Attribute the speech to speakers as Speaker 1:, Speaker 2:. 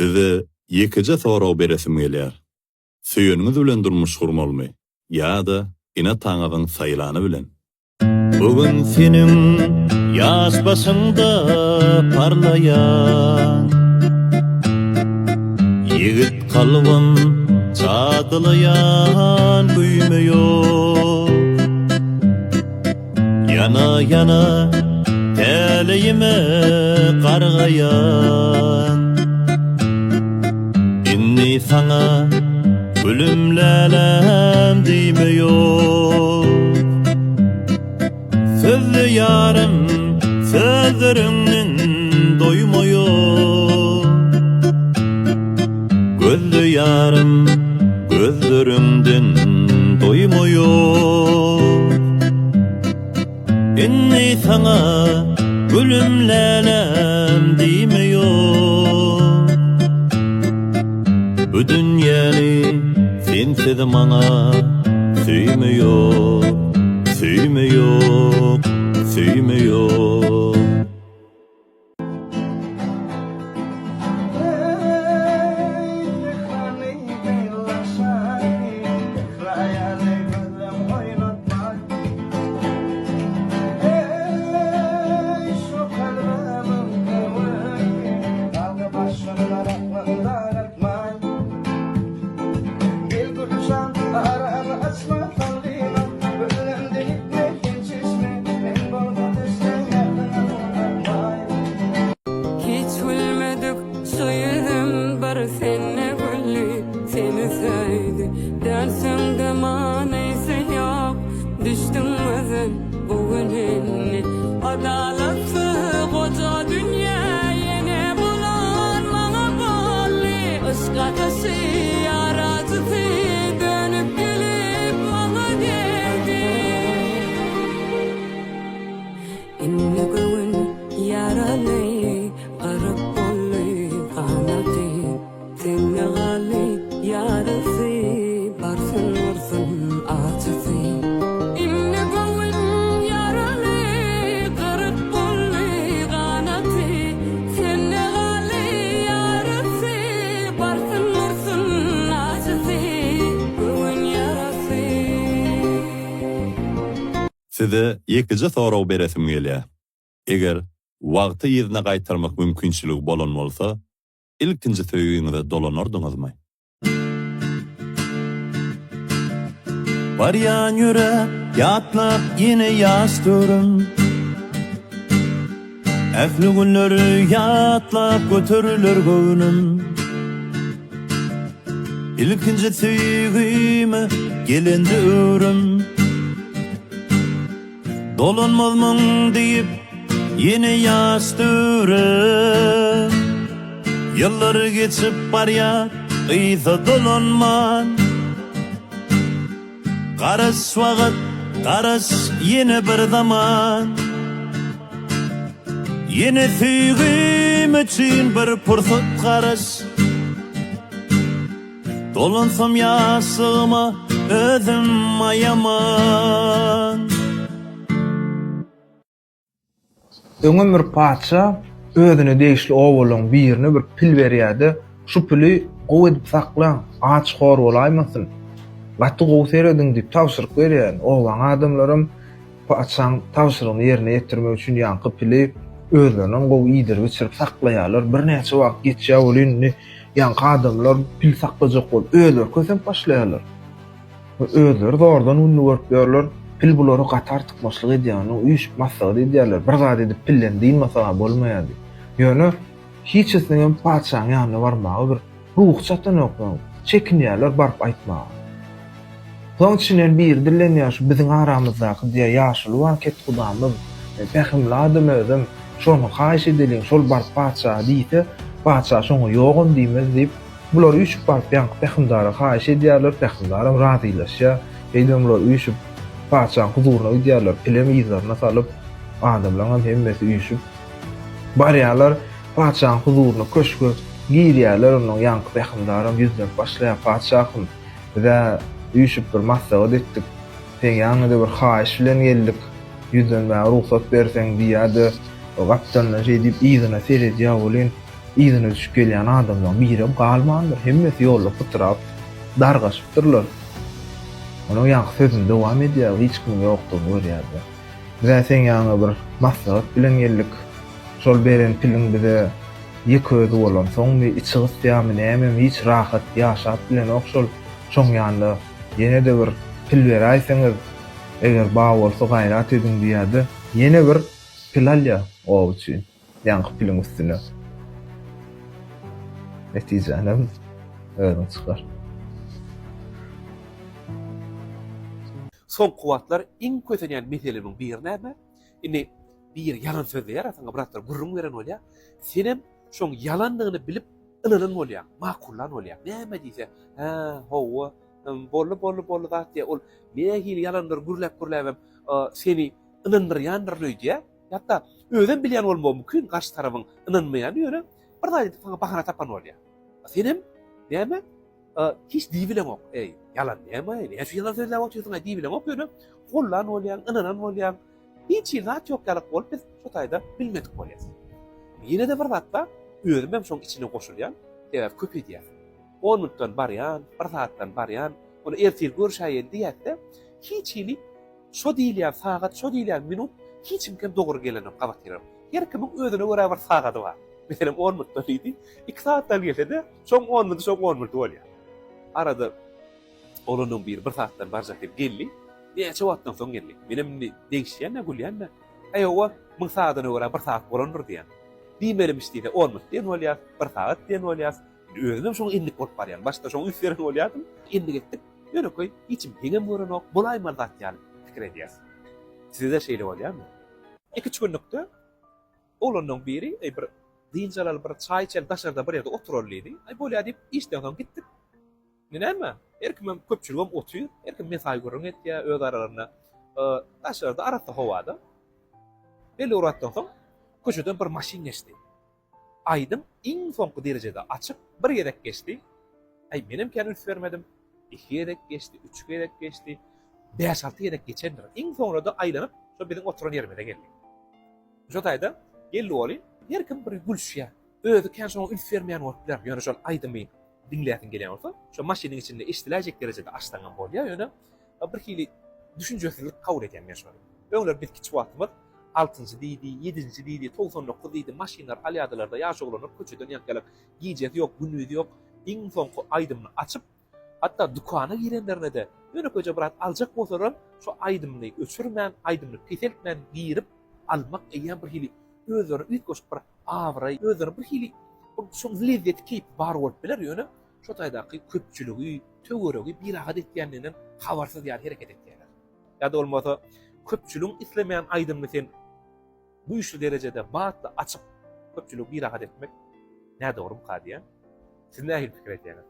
Speaker 1: Size yekeje sorag beresim gelýär. Süýeniňiz bilen durmuş gurmalymy? Ýa-da ina taňagyň saýlany bilen? Bugün senin ýaş başyňda parlaýan Yigit kalbim çadylayan güýme ýok. Yana yana teleyime gargayan Inni sana gülümlelem dime yok. Sözlü yarım sözlerimin doyma yok. Gözlü yarım gözlerimden doyma yok. Inni sana gülümlelem dime yok. Bu dünyayı sensiz bana süýme yok, süýme yok, süýme yok.
Speaker 2: Düştüm özün bugününni Adalatlı koca dünya yine bulan bana balli Işka taşı yaratısı dönüp gelip bana geldi İnne göğün yaralı Arap bolli kanatı Senne gali yarısı Barsın vursun açısı
Speaker 1: Size yekeje sorag beresim gelýär. Eger wagty ýerine gaýtarmak mümkinçiligi bolan bolsa, ilkinji söýgüňizde dolanardyňyzmy? Baryan ýürek ýatlap ýene ýaşdyrym. Äfli günleri ýatlap götürüler göwnüm. İlkinji söýgüme gelendi örüm. Dolanmazmın deyip yine ýaşdyrym. Yılları geçip barýar ýyza dolanman. Garas wagt, garas yine bir zaman. Yine süýgüm üçin bir pursat garas. Dolansam ýaşyma özüm aýaman.
Speaker 3: Öňe bir paça özüne değişli owalyň birine bir pil berýärdi. Şu pili gowy edip saklan, aç hor bolaýmasyn. Gatty gowy seredin diýip tawşyryk berýär. Owaň adamlarym paçaň tawşyrygyny ýerine ýetirmek üçin ýanky pili özlerinden gowy ýydyryp içirip saklaýarlar. Bir näçe wagt geçýär bolýan, ýanky adamlar pil saklajak bolup özleri kösem başlaýarlar. Özleri zordan ünlü görüp pil bulary gatar tıkmaşlyk edýän, üýşüp masagy edýärler. Bir zat edip pillen diýin masaga bolmaýardy. Ýöne hiç esneň paçaň ýanyna barmagy bir ruhsatan okman. Çekinýärler baryp aýtmagy. Soň içinden bir dillenýär şu biziň aramyzdaky diýe ýaşuly anket gudamyz. Pähimli adam özüm şonu haýyş edeliň, şol baryp paça diýse, paça şoňa ýogum diýmez diýip bular üýşüp baryp ýanky pähimdara haýyş edýärler, pähimdarym razylaşýar. Eýlemler üýşüp paçaň huzuruna gidýärler, pilem ýyzlaryna salyp adamlaryň hemmesi üýşüp barýarlar paçaň huzuruna köşkü girýärler, onuň ýanky pähimdarym ýüzlenip başlaýar paçaň we üýşüp bir maslahat etdik. Sen ýa-da bir haýyş bilen geldik. Yüzden ben ruhsat bersen diýädi. O gapdanlar şey diýip ýyzyna seredýär bolyn. ýzyna düşüp gelýän adamlaryň birim galmandyr. Hemmesi ýolda pytrap, dargaşypdyrlar. Onu ýa-da sözüne dowam edýär, hiç kim ýokdugyny görýärdi. Bize sen ýa-da bir maslahat bilen geldik. Şol beren piliň bize ýeközi bolan soň bir içi gysýamy näme hiç rahat ýaşap bilen okşol şoň ýandy. Ýene de bir pil beräýseňiz, eger baý bolsa gaýrat ediň diýärdi. Ýene bir pil alýa o üçin. Ýa-da piliň üstüne. Netijenem öýdüň çykar.
Speaker 4: Son kuwatlar iň kötenýän meseleniň biri näme? Indi bir yalan söz diýär, aslında biratlar gurrun beren bolýar. Senem şoň yalanlygyny bilip ynanyň bolýar, makullan bolýar. Näme diýse, ha, howa, bolly zat diýär. Ol mehil yalanlar gurlap seni ynandyrýandyr diýär. Ýa-da özüm bilýän bolmamy mümkin, garşy tarapyň ynanmaýan ýöne bir daýdy sana bahana tapan bolýar. Senem näme? Hiç diýbilen ok. Ey, yalan näme? Näçe yalan sözläp oturýarsyň, diýbilen ok ýöne. Gollan bolýar, ynanyň bolýar. Hiç zat ýok ýalyk bolup biz şu taýda bilmedik bolýar. Ýene de bir zatda özüm hem şoň içine goşulýan, däp köp edýär. 10 minutdan barýan, 1 saatdan barýan, onu ertel görüşäýin diýärde, hiç hili şo diýilýär sagat, şo diýilýär minut, hiç kim dogry gelenok gabatýar. Her kimiň özüne görä bir sagaty bar. Meselem 10 minutdan idi, 2 saatdan gelse de şoň 10 minut, şoň 10 minut bolýar. Arada olanyň bir saatdan barjak diýip geldi. Näçe wagtdan soň geldi. Benim deňişýän ne gülýän. Aýowa 1000 saatdan görä 1 saat bolandyr diýen. Diýmelim işdi de 10 minut diýen bolýar, 1 saat diýen bolýar. Özüm şoň indik bolup barýan. Başda şoň üstüne bolýardım. Indi gitdik. Ýöne koy, hiçim heňem görenok, bolaýmar zat ýaly pikir edýäs. Sizde şeýle bolýarmy? 2 günlükde olanyň biri bir diýinçeler bir çaý içen daşarda bir ýerde oturarlydy. Ay bolýar diýip işden soň gitdik. Näme? Erkim köpçüligim otuýur, erkim mesaj görüň etýär öz aralaryna. Daşarda arata howada. Beli uratdan soň köçeden bir maşin geçdi. Aydym iň soňky derejede açyk bir gerek geçdi. Ay menim kendim vermedim. 2 gerek geçdi, 3 gerek geçdi. 5-6 gerek geçendir. Iň soňrada aýlanyp şo biziň oturan ýerime geldi. Şo taýda geldi oly, herkim bir gülüşýär. Özü kendim şoň vermeýän bolupdyr. Ýöne şol aydymy dinleýän gelýän bolsa, şo maşiniň içinde iştiläjek derejede açlanan bolýar. Ýöne bir hili düşünjesizlik kabul edýän men şol. Öňler biz kiçik wagtymyz 6-njy diýdi, 7-nji diýdi, 99 diýdi, maşinlar alýadylarda ýaşagolanyp köçeden ýankalaryk giýjek ýok, günlügi ýok. Iň soňky aýdymny açyp, hatda dukana girenlerine de ýöne köçe birat aljak bolsalar, şo aýdymny öçürmän, aýdymny peseltmän giýirip almak eýen bir hili özleri üýtgoşup bir awray, özleri bir hili şo lezzet kip bar bolup biler ýöne. Şo taýdaky köpçüligi, töweregi bir ahad etýändinden habarsyz ýa hereket etýärler. Ýa-da bolmasa köpçülüň islemeýän aýdymny sen bu üçlü derecede batda açyp köpçülük bir ahad etmek ne doğru mu kadiyen? Siz ne ahil fikir edýäňiz?